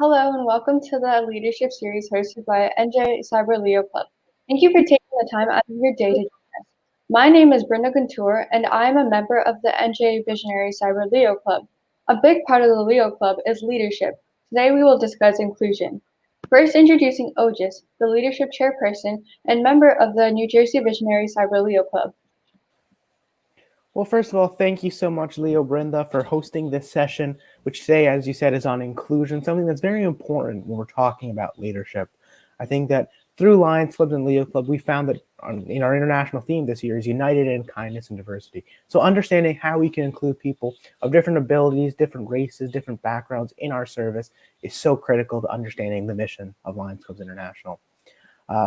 Hello and welcome to the leadership series hosted by NJ Cyber Leo Club. Thank you for taking the time out of your day to join us. My name is Brinda Guntur and I am a member of the NJ Visionary Cyber Leo Club. A big part of the Leo Club is leadership. Today we will discuss inclusion. First, introducing Otis, the leadership chairperson and member of the New Jersey Visionary Cyber Leo Club. Well, first of all, thank you so much, Leo Brinda, for hosting this session, which today, as you said, is on inclusion, something that's very important when we're talking about leadership. I think that through Lions Club and Leo Club, we found that in our international theme this year is united in kindness and diversity. So understanding how we can include people of different abilities, different races, different backgrounds in our service is so critical to understanding the mission of Lions Clubs International.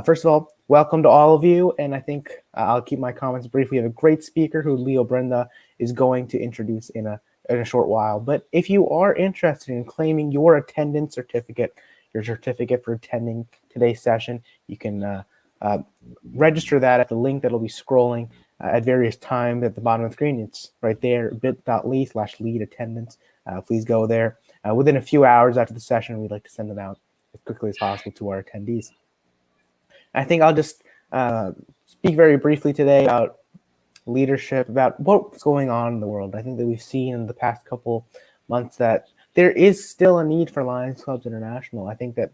First of all, welcome to all of you, and I think I'll keep my comments brief. We have a great speaker who Leo Brinda is going to introduce in a short while. But if you are interested in claiming your attendance certificate, your certificate for attending today's session, you can register that at the link that'll be scrolling at various times at the bottom of the screen. It's right there, bit.ly/lead attendance. Please go there. Within a few hours after the session, we'd like to send them out as quickly as possible to our attendees. I think I'll just speak very briefly today about leadership, about what's going on in the world. I think that we've seen in the past couple months that there is still a need for Lions Clubs International. I think that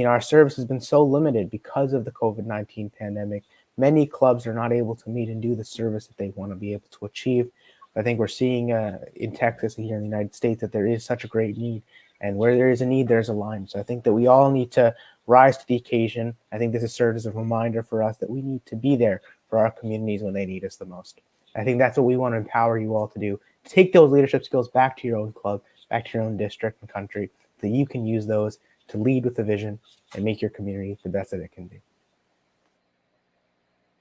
our service has been so limited because of the COVID-19 pandemic. Many clubs are not able to meet and do the service that they want to be able to achieve. I think we're seeing in Texas and here in the United States that there is such a great need. And where there is a need, there's a line. So I think that we all need to rise to the occasion. I think this has served as a reminder for us that we need to be there for our communities when they need us the most. I think that's what we want to empower you all to do. Take those leadership skills back to your own club, back to your own district and country, so you can use those to lead with a vision and make your community the best that it can be.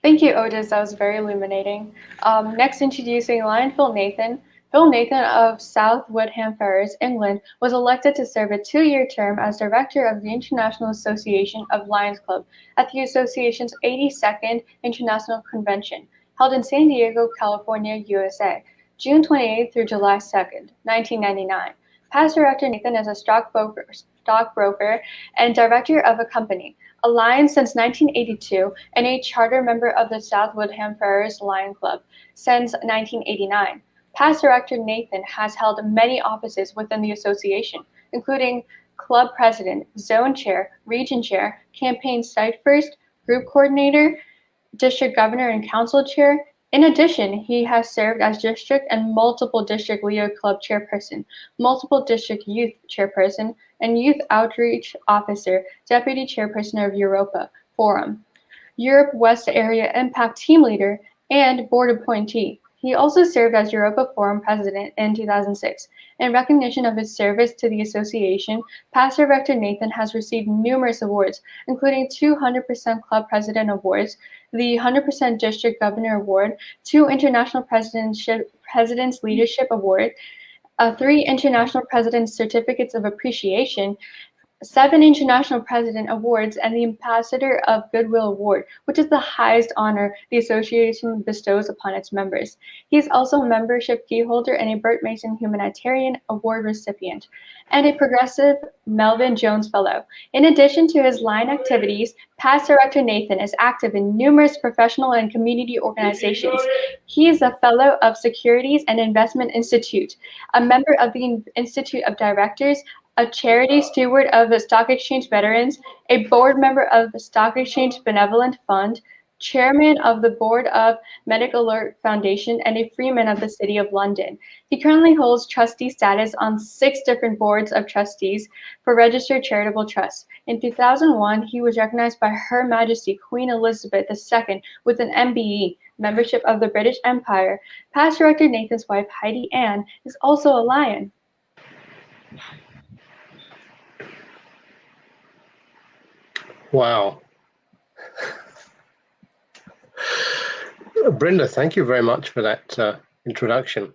Thank you, Otis. That was very illuminating. Next, introducing Phil Nathan. Phil Nathan of South Woodham Ferrers, England, was elected to serve a 2-year term as director of the International Association of Lions Club at the association's 82nd International Convention, held in San Diego, California, USA, June 28 through July 2nd, 1999. Past director Nathan is a stockbroker and director of a company, a Lion since 1982, and a charter member of the South Woodham Ferrers Lion Club since 1989. Past director Nathan has held many offices within the association, including club president, zone chair, region chair, campaign site first, group coordinator, district governor and council chair. In addition, he has served as district and multiple district Leo Club chairperson, multiple district youth chairperson, and youth outreach officer, deputy chairperson of Europa Forum, Europe West Area Impact Team Leader, and board appointee. He also served as Europa Forum president in 2006. In recognition of his service to the association, past director Nathan has received numerous awards, including 200% Club President Awards, the 100% District Governor Award, 2 International President's Leadership Award, 3 International President's Certificates of Appreciation, 7 International President Awards, and the Ambassador of Goodwill Award, which is the highest honor the association bestows upon its members. He is also a membership key holder and a Burt Mason Humanitarian Award recipient, and a Progressive Melvin Jones Fellow. In addition to his line activities, past director Nathan is active in numerous professional and community organizations. He is a fellow of Securities and Investment Institute, a member of the Institute of Directors, a charity steward of the Stock Exchange Veterans, a board member of the Stock Exchange Benevolent Fund, chairman of the board of Medic Alert Foundation, and a freeman of the City of London. He currently holds trustee status on 6 different boards of trustees for registered charitable trusts. In 2001, he was recognized by Her Majesty Queen Elizabeth II with an MBE, membership of the British Empire. Past director Nathan's wife, Heidi Ann, is also a Lion. Wow. Brinda, thank you very much for that introduction.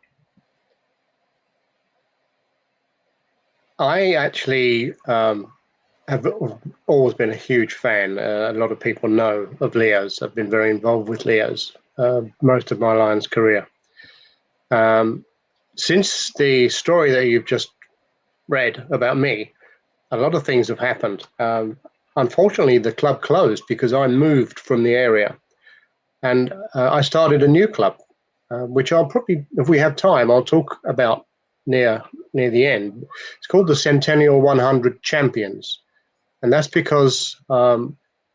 I actually have always been a huge fan. A lot of people know of Leo's. I've been very involved with Leo's most of my Lions career. Since the story that you've just read about me, a lot of things have happened. Unfortunately, the club closed because I moved from the area, and I started a new club, which I'll probably, if we have time, I'll talk about near the end. It's called the Centennial 100 Champions, and that's because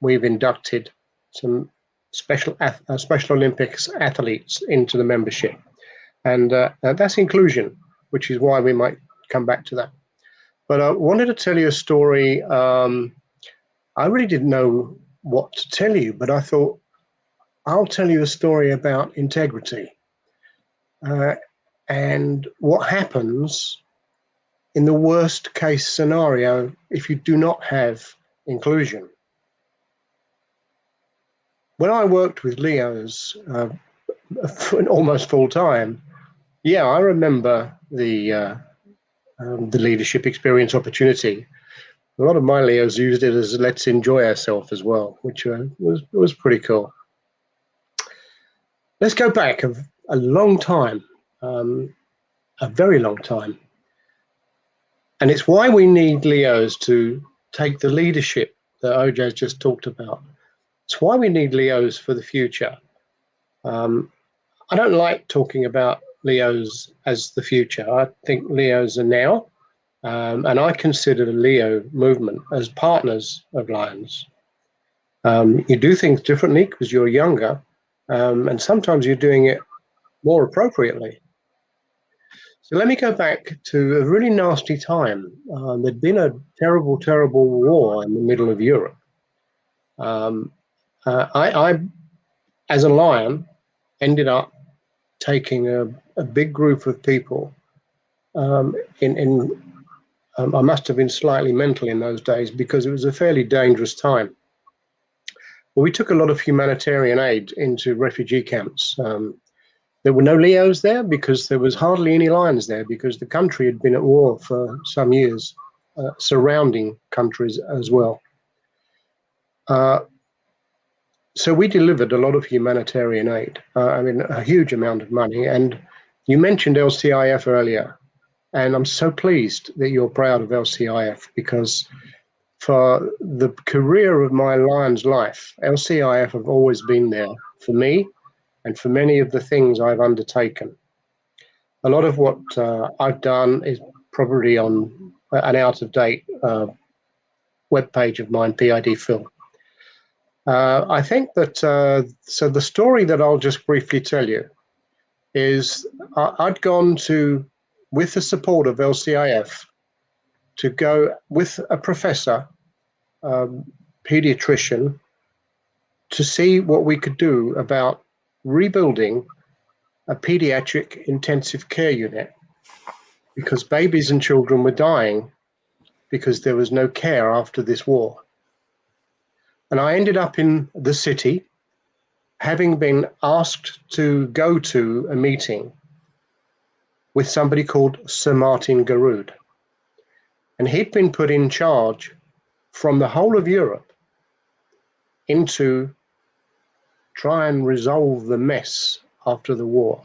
we've inducted some Special Olympics athletes into the membership, and that's inclusion, which is why we might come back to that. But I wanted to tell you a story. I really didn't know what to tell you, but I thought I'll tell you a story about integrity and what happens in the worst case scenario if you do not have inclusion. When I worked with Leos almost full time, yeah, I remember the leadership experience opportunity. A lot of my Leos used it as let's enjoy ourselves as well, which was pretty cool. Let's go back a long time, a very long time. And it's why we need Leos to take the leadership that OJ's just talked about. It's why we need Leos for the future. I don't like talking about Leos as the future. I think Leos are now, and I consider the Leo movement as partners of Lions. You do things differently because you're younger, and sometimes you're doing it more appropriately. So let me go back to a really nasty time. There'd been a terrible, terrible war in the middle of Europe. I, as a Lion, ended up taking a big group of people. I must have been slightly mental in those days because it was a fairly dangerous time. Well, we took a lot of humanitarian aid into refugee camps. There were no Leos there because there was hardly any Lions there because the country had been at war for some years, surrounding countries as well. So we delivered a lot of humanitarian aid, a huge amount of money. And you mentioned LCIF earlier, and I'm so pleased that you're proud of LCIF because for the career of my Lions life, LCIF have always been there for me and for many of the things I've undertaken. A lot of what I've done is probably on an out-of-date webpage of mine, PID Phil. I think that, so the story that I'll just briefly tell you is I'd gone with the support of LCIF, to go with a professor, pediatrician, to see what we could do about rebuilding a pediatric intensive care unit because babies and children were dying because there was no care after this war. And I ended up in the city, having been asked to go to a meeting with somebody called Sir Martin Garud. And he'd been put in charge from the whole of Europe into try and resolve the mess after the war.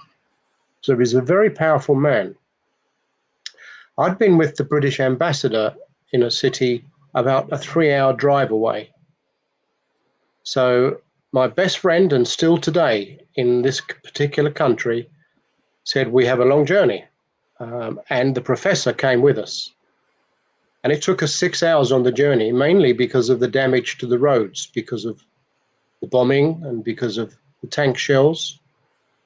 So he's a very powerful man. I'd been with the British ambassador in a city about a 3-hour drive away. So my best friend, and still today in this particular country, said, we have a long journey. And the professor came with us. And it took us 6 hours on the journey, mainly because of the damage to the roads, because of the bombing and because of the tank shells.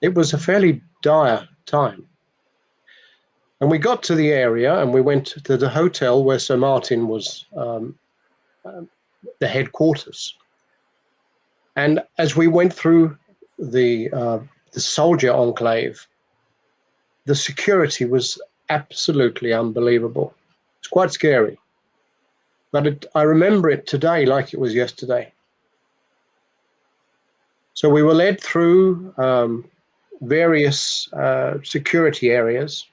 It was a fairly dire time. And we got to the area and we went to the hotel where Sir Martin was the headquarters. And as we went through the soldier enclave, the security was absolutely unbelievable. It's quite scary. But I remember it today like it was yesterday. So we were led through various security areas,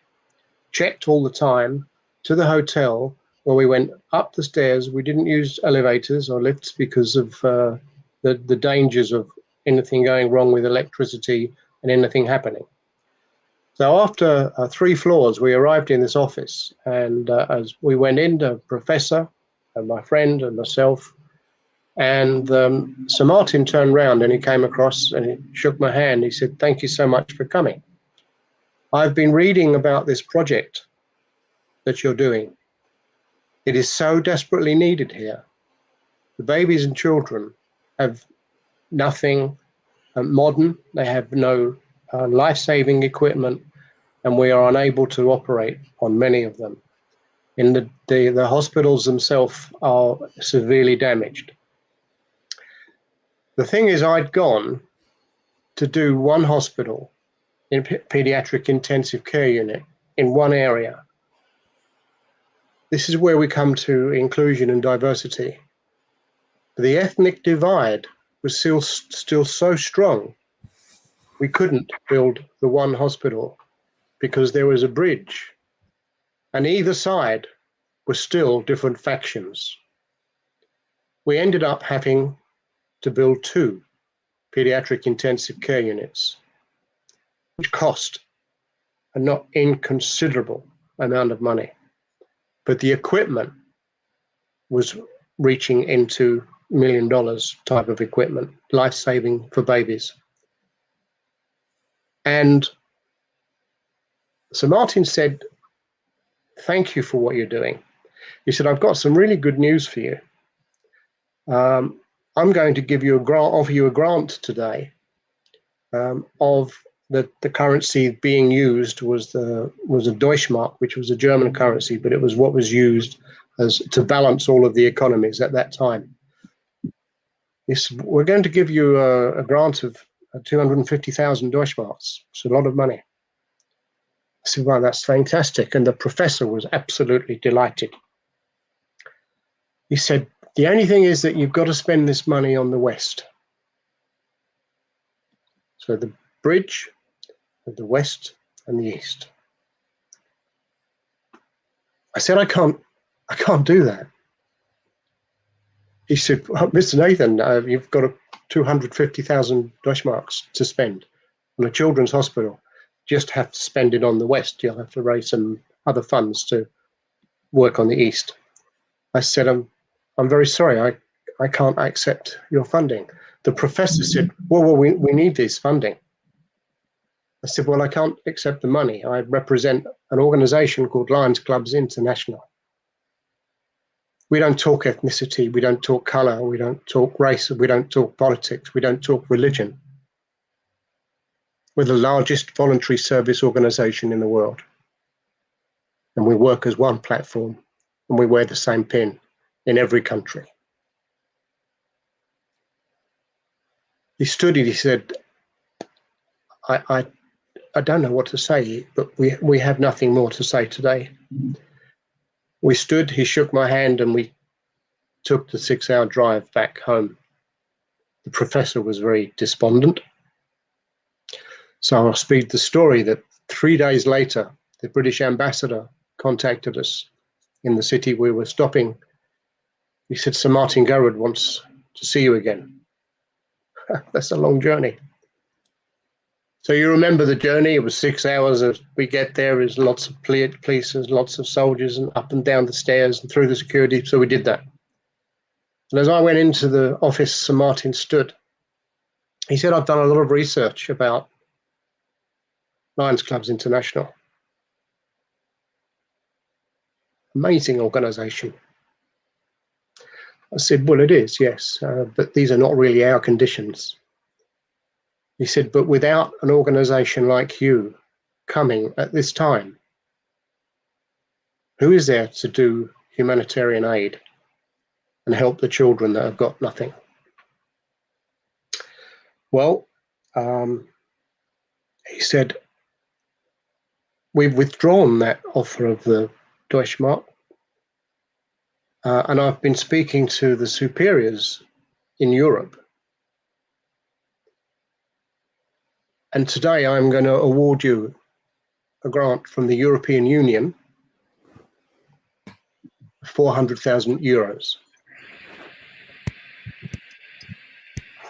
checked all the time, to the hotel where we went up the stairs. We didn't use elevators or lifts because of the dangers of anything going wrong with electricity and anything happening. So after 3 floors, we arrived in this office, and as we went in, the professor and my friend and myself. And Sir Martin turned round and he came across and he shook my hand. He said, "Thank you so much for coming. I've been reading about this project that you're doing. It is so desperately needed here. The babies and children have nothing modern. They have no life-saving equipment, and we are unable to operate on many of them. In the hospitals themselves are severely damaged." The thing is, I'd gone to do one hospital in pediatric intensive care unit in one area. This is where we come to inclusion and diversity. The ethnic divide was still so strong, we couldn't build the one hospital because there was a bridge, and either side were still different factions. We ended up having to build 2 pediatric intensive care units, which cost a not inconsiderable amount of money. But the equipment was reaching into $1 million type of equipment, life-saving for babies. And Sir Martin said, "Thank you for what you're doing." He said, "I've got some really good news for you. I'm going to give you offer you a grant today of the currency being used was a Deutschmark, which was a German currency, but it was what was used as to balance all of the economies at that time. He said, we're going to give you a grant of 250,000 Deutschmarks. It's a lot of money." I said, "Well, that's fantastic." And the professor was absolutely delighted. He said, "The only thing is that you've got to spend this money on the West. So the bridge, the West and the East." I said, I can't do that." He said, "Well, Mr. Nathan, you've got 250,000 Deutschmarks to spend on a children's hospital. Just have to spend it on the West. You'll have to raise some other funds to work on the East." I said, I'm very sorry, I can't accept your funding." The professor said, well, we need this funding." I said, "Well, I can't accept the money. I represent an organization called Lions Clubs International. We don't talk ethnicity, we don't talk color, we don't talk race, we don't talk politics, we don't talk religion. We're the largest voluntary service organization in the world. And we work as one platform, and we wear the same pin in every country." He stood and he said, I don't know what to say, but we have nothing more to say today. We stood, he shook my hand, and we took the 6-hour drive back home. The professor was very despondent. So I'll speed the story that 3 days later, the British ambassador contacted us in the city we were stopping. He said, "Sir Martin Garwood wants to see you again." That's a long journey. So you remember the journey, it was 6 hours. As we get there, there's lots of police, lots of soldiers, and up and down the stairs and through the security. So we did that. And as I went into the office, Sir Martin stood. He said, "I've done a lot of research about Lions Clubs International. Amazing organization." I said, "Well, it is, yes, but these are not really our conditions." He said, "But without an organization like you coming at this time, who is there to do humanitarian aid and help the children that have got nothing?" Well, he said, "We've withdrawn that offer of the Deutschmark, and I've been speaking to the superiors in Europe. And today I'm going to award you a grant from the European Union, 400,000 euros.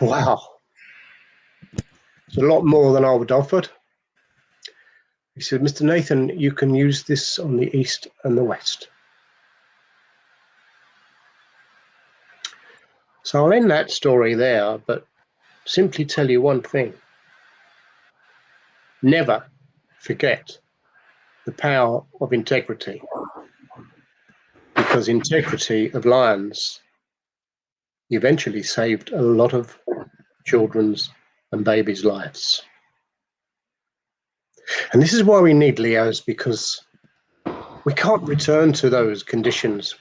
Wow. It's a lot more than I would offered. He said, "Mr. Nathan, you can use this on the East and the West." So I'll end that story there, but simply tell you one thing. Never forget the power of integrity, because integrity of Lions eventually saved a lot of children's and babies' lives. And this is why we need Leos, because we can't return to those conditions.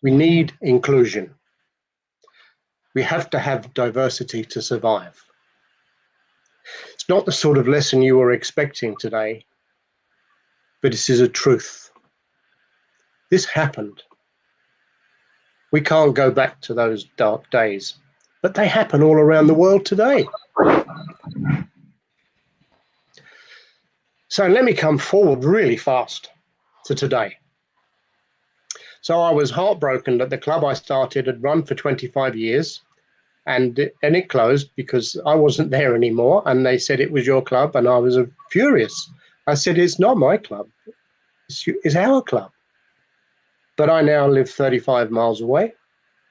We need inclusion. We have to have diversity to survive. It's not the sort of lesson you were expecting today, but this is a truth. This happened. We can't go back to those dark days, but they happen all around the world today. So let me come forward really fast to today. So I was heartbroken that the club I started had run for 25 years and it closed because I wasn't there anymore, and they said it was your club, and I was furious. I said, it's not my club, it's our club. But I now live 35 miles away,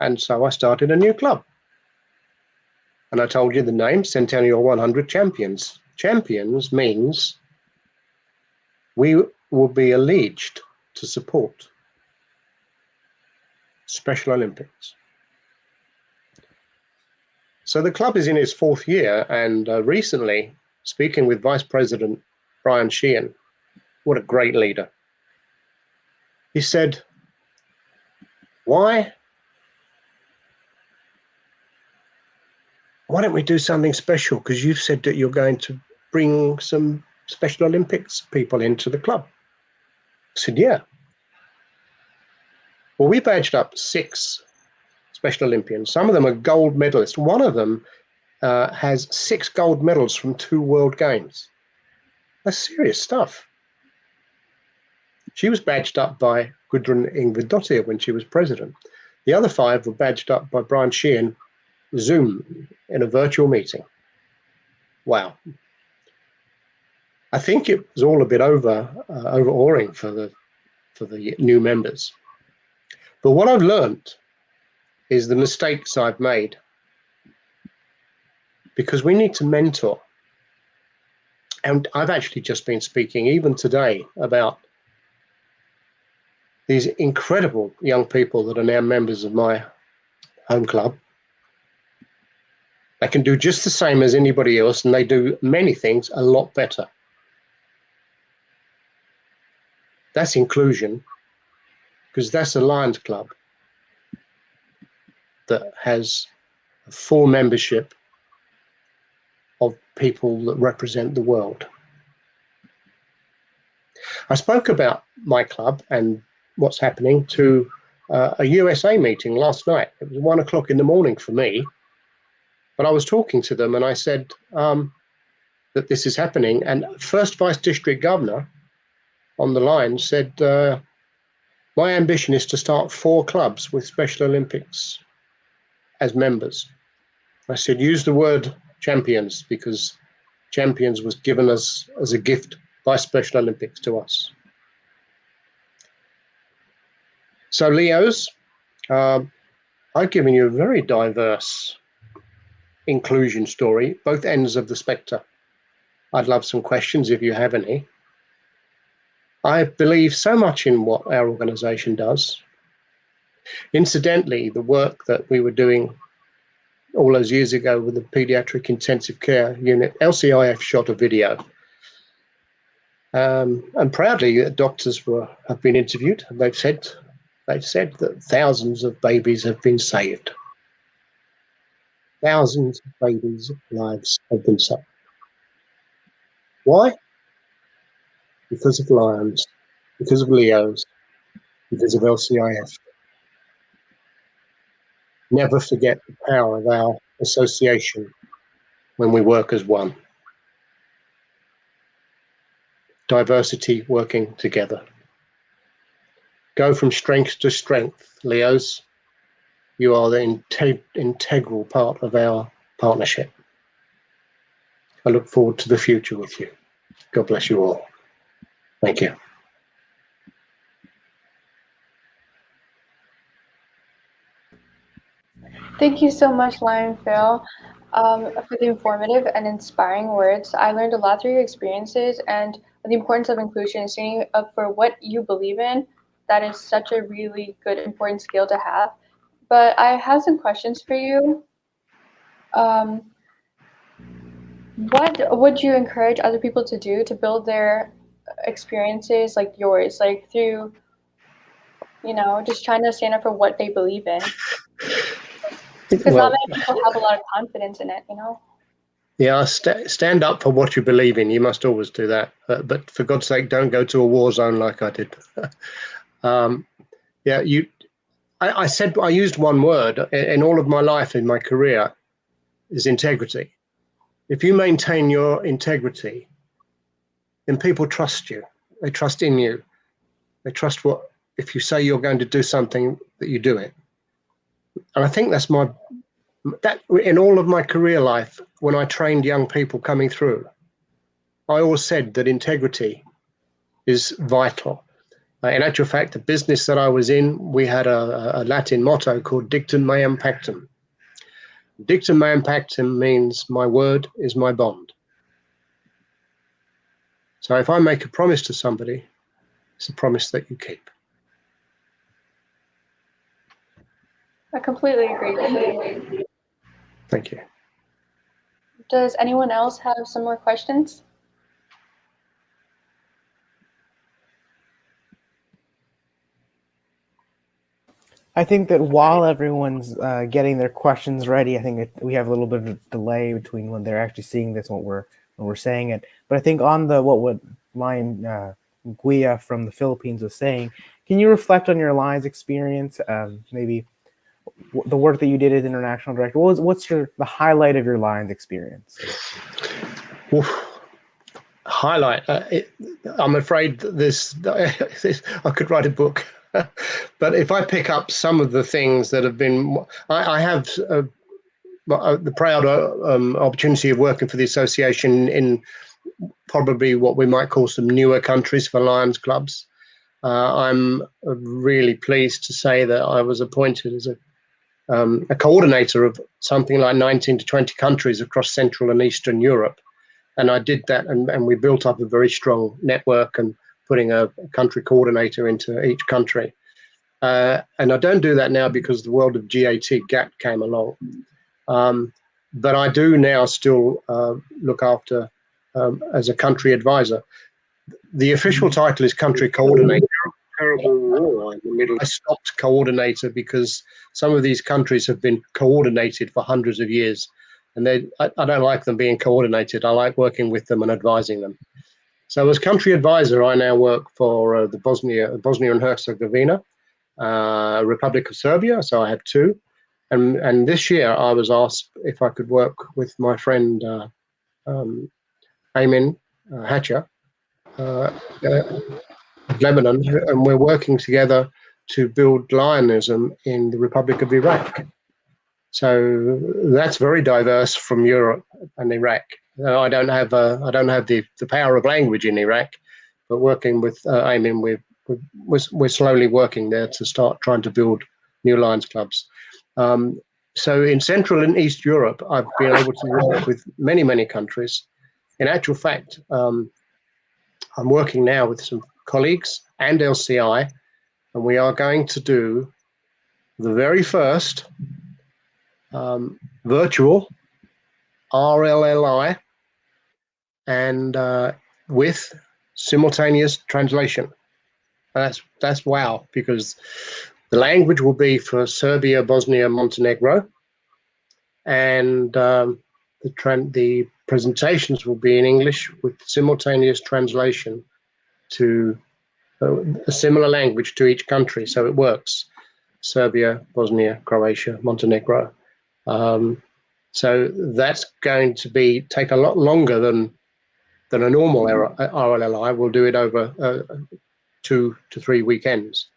and so I started a new club. And I told you the name, Centennial 100 Champions. Champions means we will be alleged to support Special Olympics. So the club is in its 4th year, and recently, speaking with Vice President Brian Sheehan, what a great leader, he said, why don't we do something special? Because you've said that you're going to bring some Special Olympics people into the club. I said, yeah. Well, we badged up 6 Special Olympians. Some of them are gold medalists. One of them has 6 gold medals from 2 World Games. That's serious stuff. She was badged up by Gudrun Ingvidottir when she was president. The other 5 were badged up by Brian Sheehan, Zoom, in a virtual meeting. Wow. I think it was all a bit overawing for the new members. But what I've learned is the mistakes I've made, because we need to mentor. And I've actually just been speaking, even today, about these incredible young people that are now members of my home club. They can do just the same as anybody else, and they do many things a lot better. That's inclusion, because that's a Lions club that has a full membership of people that represent the world. I spoke about my club and what's happening to a USA meeting last night. It was 1 o'clock in the morning for me, but I was talking to them and I said that this is happening. And first Vice District Governor on the line said, my ambition is to start 4 clubs with Special Olympics as members. I said, use the word champions, because champions was given us as a gift by Special Olympics to us. So Leos, I've given you a very diverse inclusion story, both ends of the spectrum. I'd love some questions if you have any. I believe so much in what our organization does. Incidentally, the work that we were doing all those years ago with the Pediatric Intensive Care Unit, LCIF shot a video. And proudly, doctors have been interviewed, and they've said that thousands of babies have been saved. Thousands of babies' lives have been saved. Why? Because of Lions, because of Leos, because of LCIF. Never forget the power of our association when we work as one. Diversity working together. Go from strength to strength, Leos. You are the integral part of our partnership. I look forward to the future with you. God bless you all. Thank you. Thank you so much, Lion Phil, for the informative and inspiring words. I learned a lot through your experiences and the importance of inclusion and standing up for what you believe in. That is such a really good, important skill to have. But I have some questions for you. Um, what would you encourage other people to do to build their experiences like yours, like through, just trying to stand up for what they believe in? Because not Well, many people have a lot of confidence in it. yeah, stand up for what you believe in. You must always do that. But for God's sake, don't go to a war zone like I did. um, yeah, I said I used one word in all of my life, in my career, is integrity. If you maintain your integrity, then people trust you. They trust in you. They trust what if you say you're going to do something, that you do it. And I think that in all of my career life, when I trained young people coming through, I always said that integrity is vital. In actual fact, the business that I was in, we had a Latin motto called Dictum Meum Pactum. Dictum Meum Pactum means my word is my bond. So if I make a promise to somebody, it's a promise that you keep. I completely agree. Thank you. Does anyone else have some more questions? I think that while everyone's getting their questions ready, I think we have a little bit of a delay between when they're actually seeing this and when we're saying it. But I think on what would Lion Guia from the Philippines was saying, can you reflect on your Lions experience? Maybe the work that you did as international director. What's the highlight of your Lions experience? Oof. Highlight. I'm afraid this I could write a book, but if I pick up some of the things that have been, I have the proud opportunity of working for the association in probably what we might call some newer countries for Lions clubs. I'm really pleased to say that I was appointed as a coordinator of something like 19 to 20 countries across Central and Eastern Europe. And I did that, and we built up a very strong network and putting a country coordinator into each country. And I don't do that now because the world of GAT came along. But I do now still look after as a country advisor. The official title is country coordinator. Terrible war in the middle. I stopped coordinator because some of these countries have been coordinated for hundreds of years. And I don't like them being coordinated. I like working with them and advising them. So as country advisor, I now work for the Bosnia and Herzegovina, Republic of Serbia. So I have two. And this year I was asked if I could work with my friend Aymin Hatcher, Lebanon, and we're working together to build Lionism in the Republic of Iraq. So that's very diverse from Europe and Iraq. I don't have the power of language in Iraq, but working with Aymin, we're slowly working there to start trying to build new Lions clubs. So in Central and East Europe, I've been able to work with many countries. In actual fact, I'm working now with some colleagues and LCI, and we are going to do the very first virtual RLLI and with simultaneous translation. That's wow, because the language will be for Serbia, Bosnia, Montenegro, and the presentations will be in English with simultaneous translation to a similar language to each country, so it works. Serbia, Bosnia, Croatia, Montenegro. So that's going to take a lot longer than a normal RLLI. We'll do it over 2 to 3 weekends.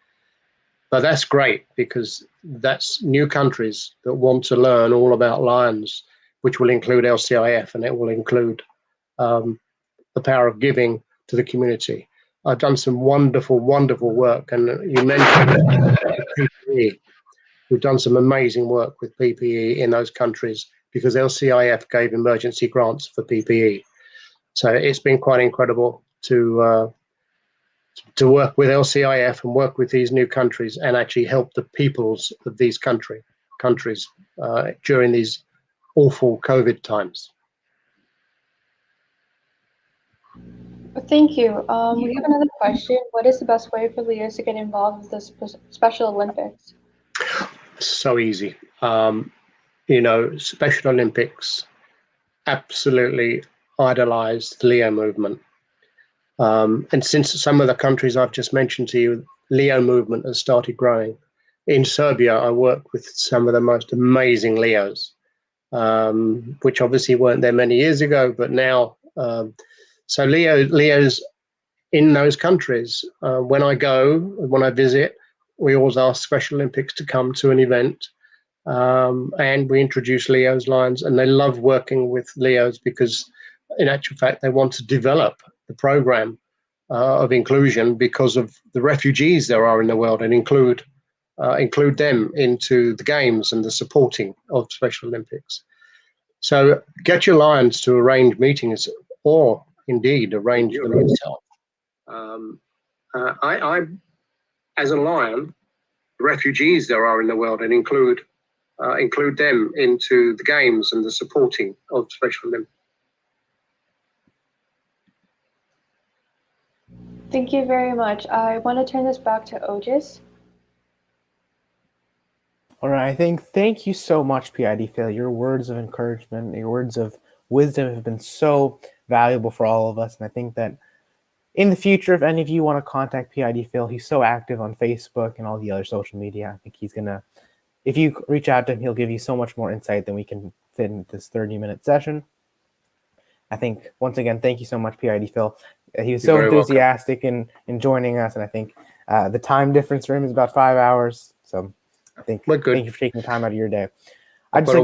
But that's great because that's new countries that want to learn all about Lions, which will include LCIF, and it will include the power of giving to the community. I've done some wonderful work, and you mentioned PPE. We've done some amazing work with PPE in those countries because LCIF gave emergency grants for PPE. So it's been quite incredible to work with LCIF and work with these new countries and actually help the peoples of these countries during these awful COVID times. Thank you. We have another question. What is the best way for Leos to get involved with the Special Olympics? So easy. Special Olympics absolutely idolized the Leo movement. And since some of the countries I've just mentioned to you, Leo movement has started growing. In Serbia, I work with some of the most amazing Leos, which obviously weren't there many years ago, but now. So Leos in those countries, when I visit, we always ask Special Olympics to come to an event, and we introduce Leos lines, and they love working with Leos because, in actual fact, they want to develop the program of inclusion because of the refugees there are in the world, and include them into the games and the supporting of Special Olympics. So get your Lions to arrange meetings, or indeed arrange them yourself. I, as a Lion, the refugees there are in the world, and include them into the games and the supporting of Special Olympics. Thank you very much. I want to turn this back to Ojis. All right, thank you so much, PID Phil. Your words of encouragement, your words of wisdom have been so valuable for all of us. And I think that in the future, if any of you want to contact PID Phil, he's so active on Facebook and all the other social media. I think he's going to, if you reach out to him, he'll give you so much more insight than we can fit in this 30-minute session. I think, once again, thank you so much, PID Phil. He was so enthusiastic in joining us. And I think the time difference for him is about 5 hours. So I think thank you for taking the time out of your day. I have a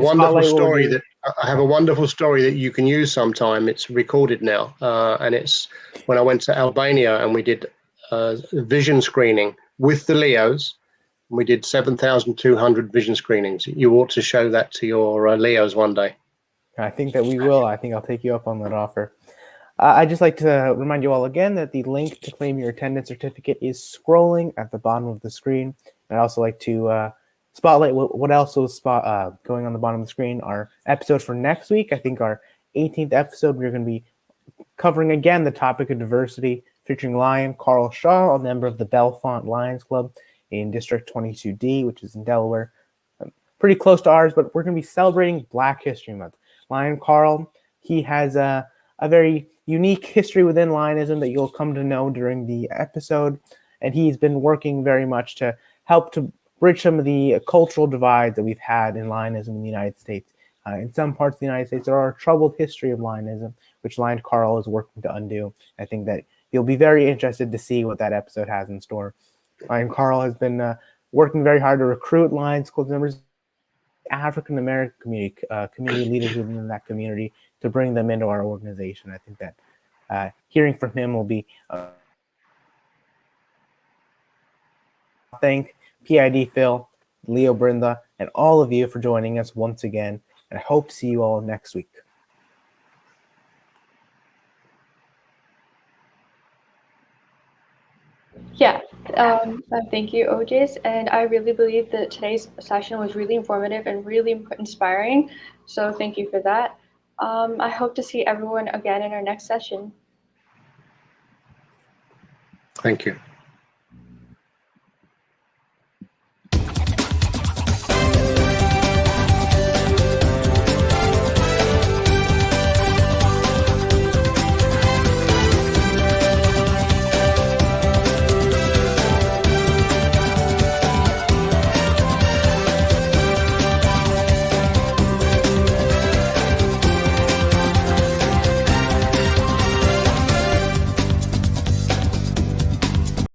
wonderful story that you can use sometime. It's recorded now, and it's when I went to Albania and we did a vision screening with the Leos. We did 7,200 vision screenings. You ought to show that to your Leos one day. I think that we will. I think I'll take you up on that offer. I'd just like to remind you all again that the link to claim your attendance certificate is scrolling at the bottom of the screen. And I'd also like to spotlight what else was going on the bottom of the screen. Our episode for next week, I think our 18th episode, we're going to be covering again the topic of diversity, featuring Lion Carl Shaw, a member of the Bellefonte Lions Club in District 22D, which is in Delaware. Pretty close to ours, but we're going to be celebrating Black History Month. Lion Carl, he has a very unique history within Lionism that you'll come to know during the episode, and he's been working very much to help to bridge some of the cultural divides that we've had in Lionism in the United States. In some parts of the United States, there are a troubled history of Lionism, which Lion Carl is working to undo. I think that you'll be very interested to see what that episode has in store. Lion Carl has been working very hard to recruit Lions Club members, African American community leaders within that community, to bring them into our organization. I think that hearing from him will be thank PID Phil, Leo Brinda, and all of you for joining us once again. And I hope to see you all next week. Yeah, thank you, Ojis. And I really believe that today's session was really informative and really inspiring. So thank you for that. I hope to see everyone again in our next session. Thank you.